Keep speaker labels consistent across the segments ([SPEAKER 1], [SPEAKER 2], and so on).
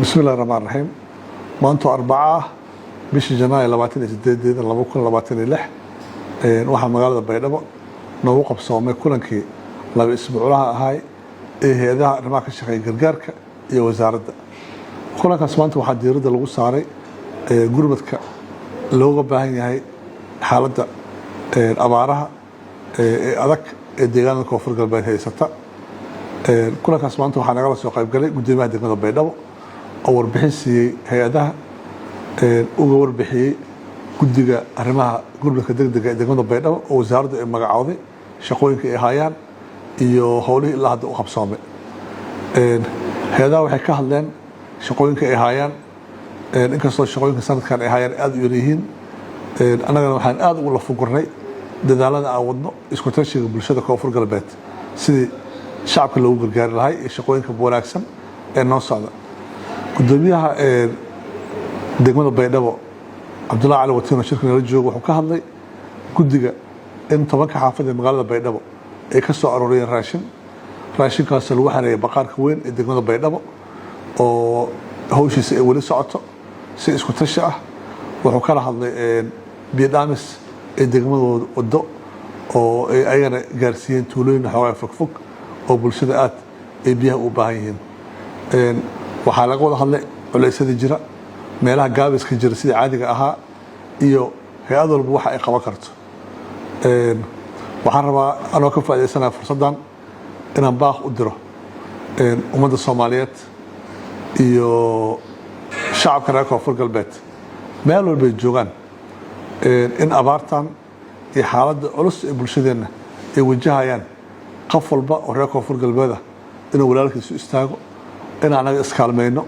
[SPEAKER 1] بسم الله الرحمن الرحيم. maanta arbacaa bishii Janaayo 28 2026 waxaa magaalada Baydhabo noogu qabsoomay kulankii laba isbuuclaha ahay ee hay'adaha arrimaha ka shaqeeya gargaarka iyo wasaaradda. Kulankaas maanta waxaa diiradda lagu saaray gurmadka looga baahan yahay xaaladda abaaraha adag ee deegaanada Koonfur Galbeed haysata. Kulankaas maanta waxaa nagala soo qayb galay gudoomiyaha degmada Baydhabo oo warbixin siiyay hay'adaha uga warbixiyay guddiga arrimaha gurmadka degdega ee degmada Baydhabo oo wasaaraddu ay magacowday shaqooyinka ay hayaan iyo howlihii ilaa hadda u qabsoomay. Hay'adaha waxay ka hadleen shaqooyinka ay hayaan inkastoo shaqooyinka sanadkan ay hayaan aad u yar yihiin annagana waxaan aad ugu lafugurnay dadaalada aan wadno isku tashiga bulshada Koonfur Galbeed sidii shacabka loogu gargaari lahaa iyo shaqooyinka wanaagsan ee noo socda. gudoomiyaha degmada Baydhabo Cabdullaahi Cali Watiino shirkan la joogo wuxuu ka hadlay guddiga in 10 xaafad ee magaalada Baydhabo ay ka soo arooriyeen raashinkaas lagu xareeyay baqaarka weyn ee degmada Baydhabo oo hawshiisa ay wali socoto si isku tashi ah. wuxuu kala hadlay biidaamis ee degmadooda wado oo ay ayagana gaarsiiyeen tuulooyin xoogaa fogfog oo bulshada aad ay biyaha u baahan yihiin. waxaa laga wada hadlay culaysyada jira meelaha gaabiska jira sida caadiga ahaa iyo hay'ad walba waxa ay qaban karto. waxaan rabaa anoo ka faa'iideysanaa fursaddan inaan baaq u diro ummadda Soomaaliyeed iyo shacabka reer Koonfur Galbeed meel walba ay joogaan in abaartan iyo xaaladda culus ee bulshadeenna ay wajahayaan qof walba oo reer Koonfur Galbeed ah inuu walaalkiisu istaago in anaga iskaalmayno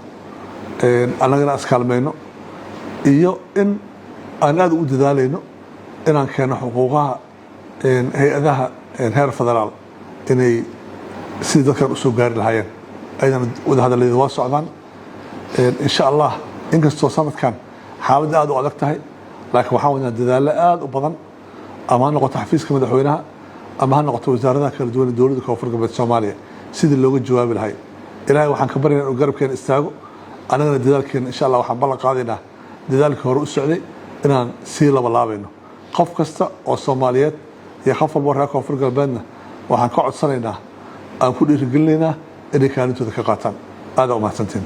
[SPEAKER 1] iyo in aan aad u dadaalayno inaan keeno xuquuqaha hay'adaha heer federaal inay sidii dadkan u soo gaari lahaayeen aydan wada hadalada waa socdaan insha Allah inkastoo sanadkan xaaladda aad u adag tahay laakiin waxaan wadnaa dadaalo aad u badan ama ha noqoto xafiiska madaxweynaha ama ha noqoto wasaaradaha kala duwan ee dowladda Koonfur Galbeed Soomaaliya sidii looga jawaabi lahaa. ilaahay waxaan ka baryaynaa inuu garabkeena istaago annagana dadaalkeena insha Allah waxaan ballan qaadaynaa dadaalkii hore u socday inaan sii labalaabayno. qof kasta oo Soomaaliyeed iyo qof walba reer Koonfur Galbeedna waxaan ka codsanaynaa aan ku dhiirigelinaynaa inay kaalintooda ka qaataan. aad u mahadsantiin.